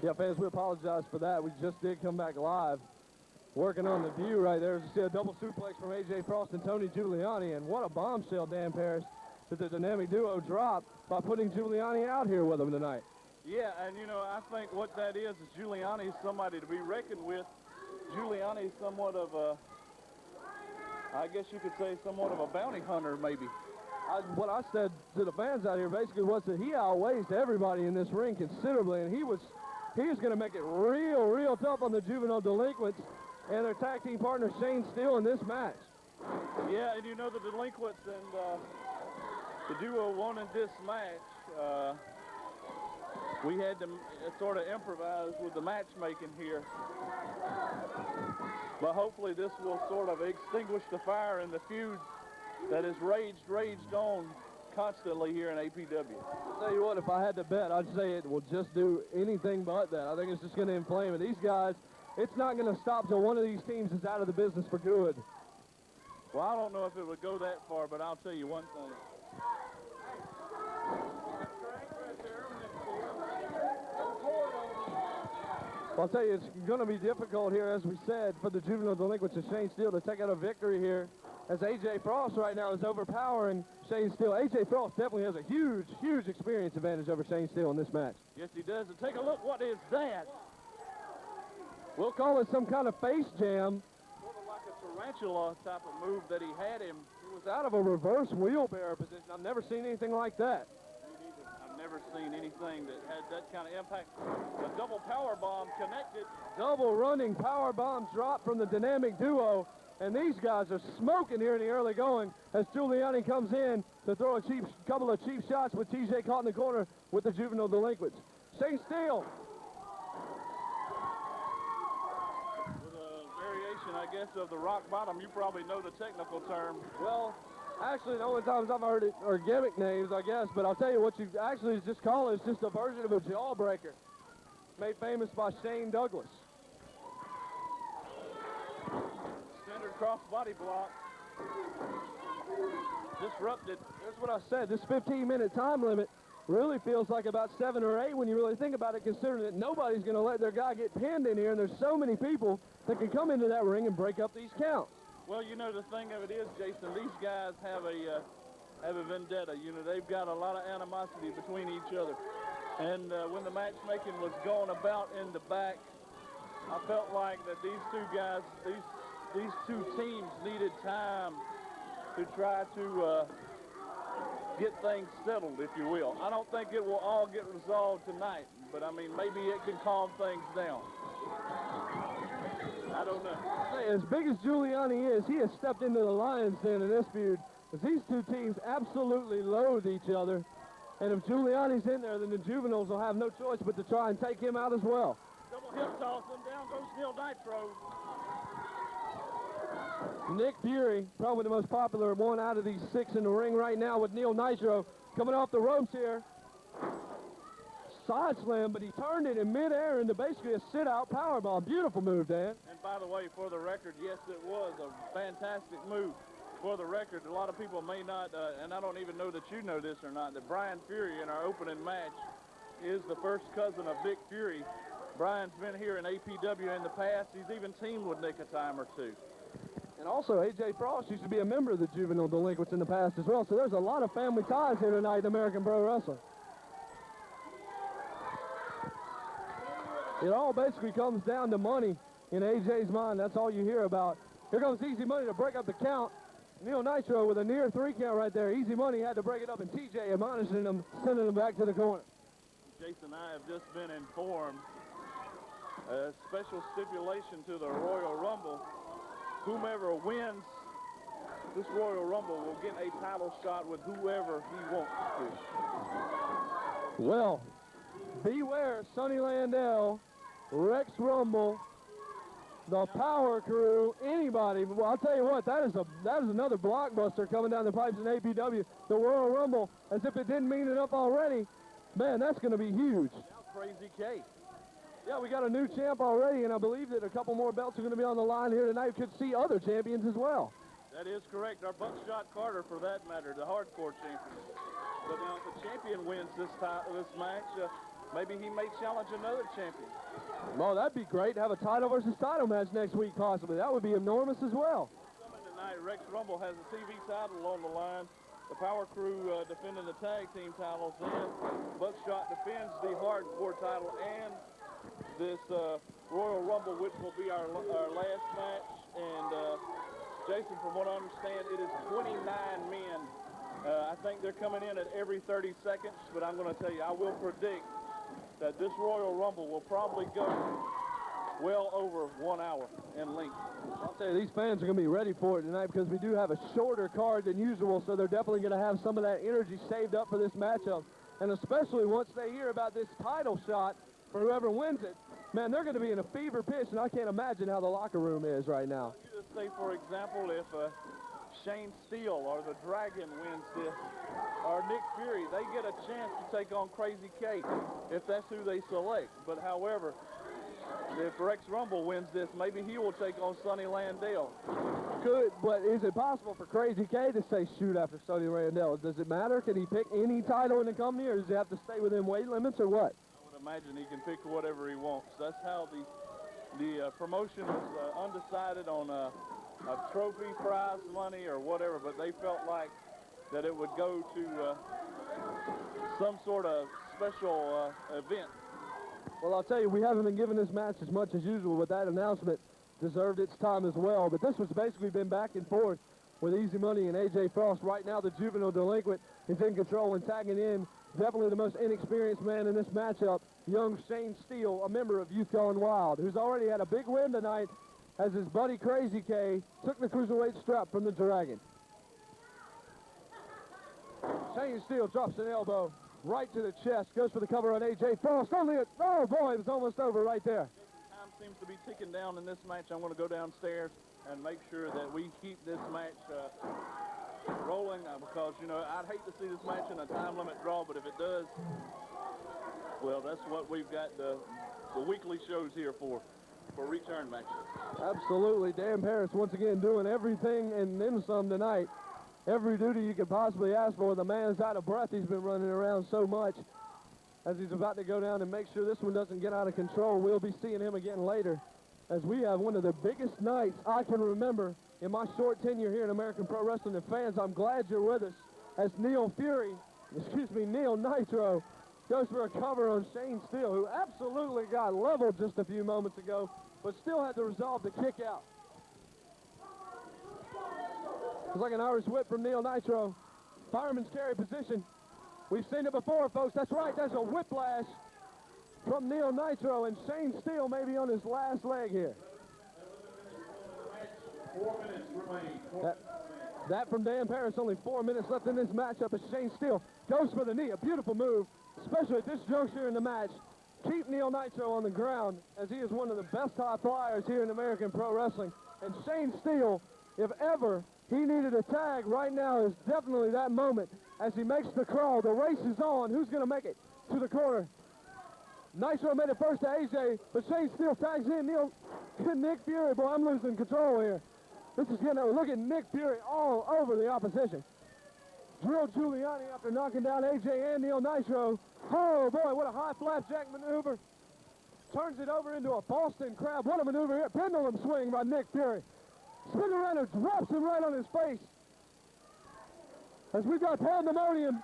Yeah, fans, we apologize for that. We just did come back live. Working on the view right there. As you see, a double suplex from A.J. Frost and Tony Giuliani. And what a bombshell, Dan Parrish, that the dynamic duo dropped by putting Giuliani out here with them tonight. Yeah, and you know, I think what that is Giuliani's somebody to be reckoned with. Giuliani's somewhat of a, I guess you could say, somewhat of a bounty hunter, maybe. What I said to the fans out here basically was that he outweighs everybody in this ring considerably, and he was going to make it real tough on the juvenile delinquents and their tag team partner Shane Steele in this match. Yeah, and you know, the delinquents and the duo wanted this match. We had to sort of improvise with the matchmaking here. But hopefully this will sort of extinguish the fire in the feud that has raged on constantly here in APW. I'll tell you what, if I had to bet, I'd say it will just do anything but that. I think it's just going to inflame it. These guys, it's not going to stop till one of these teams is out of the business for good. Well, I don't know if it would go that far, but I'll tell you one thing. I'll tell you, it's going to be difficult here, as we said, for the juvenile delinquents of Shane Steele to take out a victory here, as A.J. Frost right now is overpowering Shane Steele. A.J. Frost definitely has a huge experience advantage over Shane Steele in this match. Yes, he does. And take a look. What is that? We'll call it some kind of face jam. Sort of like a tarantula type of move that he had him. He was out of a reverse wheelbarrow position. I've never seen anything like that. I've never seen anything that had that kind of impact. A double power bomb connected. Double running power bombs dropped from the dynamic duo. And these guys are smoking here in the early going as Giuliani comes in to throw a couple of cheap shots with TJ caught in the corner with the juvenile delinquents. Shane Steele. With a variation, I guess, of the rock bottom. You probably know the technical term. Well, actually, the only times I've heard it are gimmick names, I guess. But I'll tell you what you actually just call it. It's just a version of a jawbreaker made famous by Shane Douglas. Cross body block. Disrupted. That's what I said. This 15-minute time limit really feels like about 7 or 8 when you really think about it, considering that nobody's going to let their guy get pinned in here, and there's so many people that can come into that ring and break up these counts. Well, you know, the thing of it is, Jason, these guys have a vendetta. You know, they've got a lot of animosity between each other. And when the matchmaking was going about in the back, I felt like that these two guys, these two teams needed time to try to get things settled, if you will. I don't think it will all get resolved tonight, but I mean, maybe it can calm things down. I don't know. Hey, as big as Giuliani is, he has stepped into the lion's den in this feud, as these two teams absolutely loathe each other. And if Giuliani's in there, then the juveniles will have no choice but to try and take him out as well. Double hip toss, and down goes Neil Nitro. Nick Fury, probably the most popular one out of these 6 in the ring right now with Neil Nitro coming off the ropes here. Side slam, but he turned it in midair into basically a sit-out powerbomb. Beautiful move, Dan. And by the way, for the record, yes, it was a fantastic move. For the record, a lot of people may not, and I don't even know that you know this or not, that Brian Fury in our opening match is the first cousin of Vic Fury. Brian's been here in APW in the past. He's even teamed with Nick a time or two. And also, A.J. Frost used to be a member of the juvenile delinquents in the past as well. So there's a lot of family ties here tonight in American Pro Wrestling. It all basically comes down to money in A.J.'s mind. That's all you hear about. Here comes Easy Money to break up the count. Neil Nitro with a near 3 count right there. Easy Money had to break it up, and TJ admonishing him, sending him back to the corner. Jason, I have just been informed a special stipulation to the Royal Rumble. Whomever wins this Royal Rumble will get a title shot with whoever he wants to. Well, beware Sonny Landell, Rex Rumble, the Power Crew, anybody. Well, I'll tell you what, that is another blockbuster coming down the pipes in APW. The Royal Rumble, as if it didn't mean enough already. Man, that's going to be huge. Now Crazy K. Yeah, we got a new champ already, and I believe that a couple more belts are going to be on the line here tonight. We could see other champions as well. That is correct. Our Buckshot Carter, for that matter, the hardcore champion. But now if the champion wins this match, maybe he may challenge another champion. Well, that'd be great to have a title versus title match next week, possibly. That would be enormous as well. Coming tonight, Rex Rumble has a TV title on the line. The Power Crew defending the tag team titles, and Buckshot defends the hardcore title and this Royal Rumble, which will be our last match. And Jason, from what I understand, it is 29 men. I think they're coming in at every 30 seconds, but I'm going to tell you, I will predict that this Royal Rumble will probably go well over 1 hour in length. I'll tell you, these fans are going to be ready for it tonight because we do have a shorter card than usual, so they're definitely going to have some of that energy saved up for this matchup. And especially once they hear about this title shot for whoever wins it, man, they're going to be in a fever pitch, and I can't imagine how the locker room is right now. You just say, for example, if Shane Steele or the Dragon wins this, or Nick Fury, they get a chance to take on Crazy K if that's who they select. But however, if Rex Rumble wins this, maybe he will take on Sonny Landale. Good, but is it possible for Crazy K to say shoot after Sonny Landale? Does it matter? Can he pick any title in the company, or does he have to stay within weight limits, or what? I would imagine he can pick whatever he wants. That's how the promotion is undecided on a trophy, prize money, or whatever, but they felt like that it would go to some sort of special event. Well, I'll tell you, we haven't been given this match as much as usual, but that announcement deserved its time as well. But this was basically been back and forth with Easy Money and AJ Frost. Right now, the juvenile delinquent is in control and tagging in. Definitely the most inexperienced man in this matchup, young Shane Steele, a member of Youth Gone Wild, who's already had a big win tonight as his buddy Crazy K took the cruiserweight strap from the Dragon. Shane Steele drops an elbow right to the chest, goes for the cover on AJ Frost. Oh boy, it was almost over right there. Time seems to be ticking down in this match. I'm going to go downstairs and make sure that we keep this match rolling because, you know, I'd hate to see this match in a time limit draw, but if it does, well, that's what we've got the weekly shows here for return matches. Absolutely. Dan Paris once again doing everything and then some tonight. Every duty you could possibly ask for. The man's out of breath. He's been running around so much as he's about to go down and make sure this one doesn't get out of control. We'll be seeing him again later as we have one of the biggest nights I can remember in my short tenure here in American Pro Wrestling. And fans, I'm glad you're with us as Neil Nitro goes for a cover on Shane Steele, who absolutely got leveled just a few moments ago, but still had the resolve to kick out. It's like an Irish whip from Neil Nitro. Fireman's carry position. We've seen it before, folks. That's right, there's a whiplash from Neil Nitro, and Shane Steele may be on his last leg here. 4 minutes remaining. That from Dan Paris, only 4 minutes left in this matchup as Shane Steele goes for the knee. A beautiful move, especially at this juncture in the match. Keep Neil Nitro on the ground as he is one of the best high flyers here in American Pro Wrestling. And Shane Steele, if ever he needed a tag, right now is definitely that moment as he makes the crawl. The race is on. Who's going to make it to the corner? Nitro made it first to AJ, but Shane Steele tags in. Nick Fury, boy, I'm losing control here. This is getting over. Look at Nick Fury all over the opposition. Drill Giuliani after knocking down AJ and Neil Nitro. Oh, boy, what a high flapjack maneuver. Turns it over into a Boston Crab. What a maneuver here. Pendulum swing by Nick Fury. Spins around and drops him right on his face. As we've got pandemonium,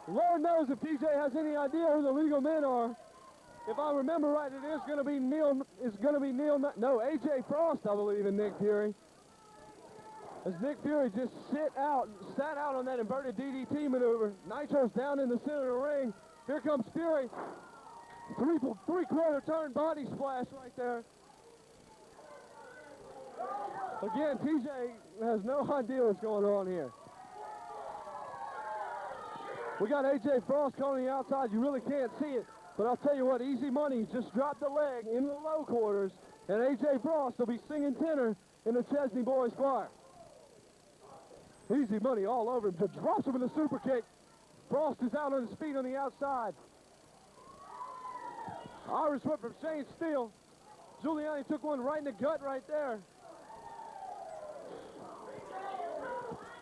Lord knows if TJ has any idea who the legal men are. If I remember right, it is going to be AJ Frost, I believe, and Nick Fury. As Nick Fury just sat out on that inverted DDT maneuver. Nitro's down in the center of the ring. Here comes Fury. Three-quarter turn body splash right there. Again, TJ has no idea what's going on here. We got AJ Frost calling the outside. You really can't see it. But I'll tell you what, Easy Money just dropped the leg in the low quarters, and AJ Frost will be singing tenor in the Chesnee Boys Choir. Easy Money all over him. Just drops him in a super kick. Frost is out on his feet on the outside. Irish whip from Shane Steele. Giuliani took one right in the gut right there.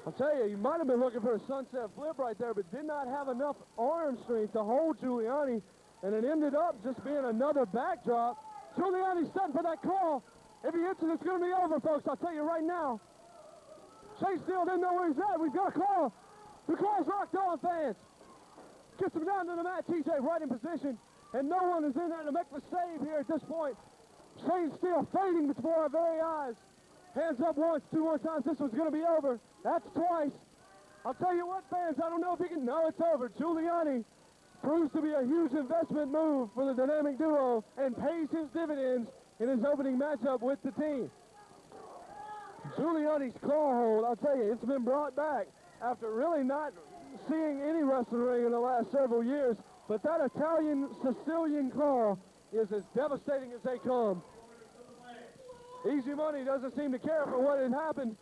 I'll tell you, you might have been looking for a sunset flip right there, but did not have enough arm strength to hold Giuliani and it ended up just being another backdrop. Giuliani's setting for that call. If he hits it, it's going to be over, folks. I'll tell you right now. Chase Steele didn't know where he's at. We've got a call. The call's locked on, fans. Gets him down to the mat. TJ right in position, and no one is in there to make the save here at this point. Chase Steele fading before our very eyes. Hands up once, 2 more times. This one's going to be over. That's twice. I'll tell you what, fans, I don't know if he can. No, it's over. Giuliani proves to be a huge investment move for the dynamic duo and pays his dividends in his opening matchup with the team. Giuliani's claw hold, I'll tell you, it's been brought back after really not seeing any wrestling ring in the last several years, but that Italian Sicilian claw is as devastating as they come. Easy Money doesn't seem to care for what had happened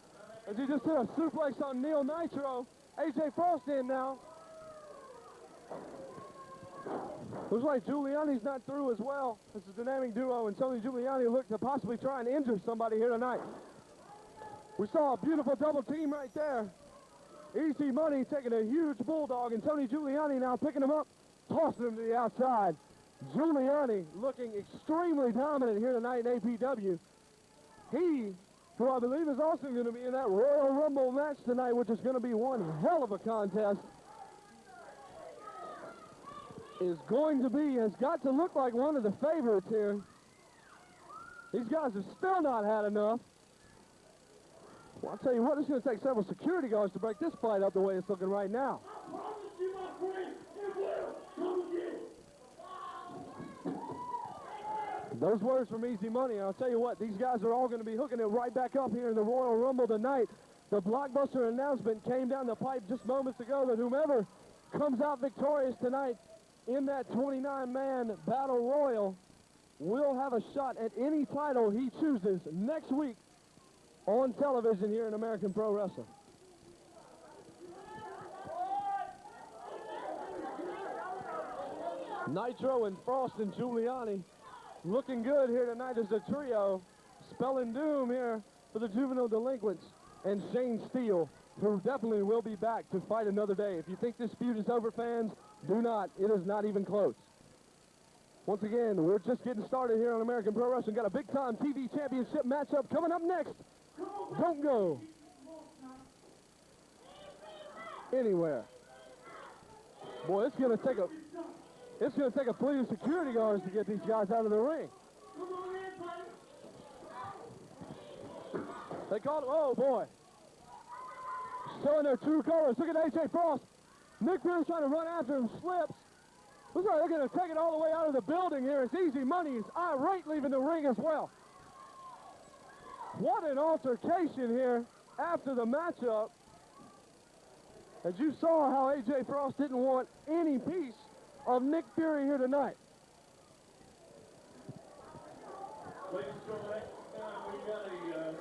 as he just did a suplex on Nile Nitro. AJ Frost in now. Looks like Giuliani's not through as well. It's a dynamic duo, and Tony Giuliani looked to possibly try and injure somebody here tonight. We saw a beautiful double team right there. Easy Money taking a huge bulldog, and Tony Giuliani now picking him up, tossing him to the outside. Giuliani looking extremely dominant here tonight in APW. He, who I believe is also going to be in that Royal Rumble match tonight, which is going to be one hell of a contest, has got to look like one of the favorites here. These guys have still not had enough. Well, I'll tell you what, it's going to take several security guards to break this fight up the way it's looking right now. Those words from Easy Money, and I'll tell you what, these guys are all going to be hooking it right back up here in the Royal Rumble tonight. The blockbuster announcement came down the pipe just moments ago that whomever comes out victorious tonight in that 29-man battle royal will have a shot at any title he chooses next week on television here in American Pro Wrestling. Nitro and Frost and Giuliani looking good here tonight as a trio, spelling doom here for the juvenile delinquents and Shane Steele, who definitely will be back to fight another day. If you think this feud is over, fans, do not. It is not even close. Once again, we're just getting started here on American Pro Wrestling. Got a big-time TV championship matchup coming up next. Don't go anywhere. Boy, it's going to take a fleet of security guards to get these guys out of the ring. They called, oh boy. Showing their true colors. Look at AJ Frost. Nick Fury's trying to run after him, slips. Looks like they're going to take it all the way out of the building here. It's Easy Money. He's irate leaving the ring as well. What an altercation here after the matchup. As you saw how AJ Frost didn't want any piece of Nick Fury here tonight. Ladies and gentlemen, we got a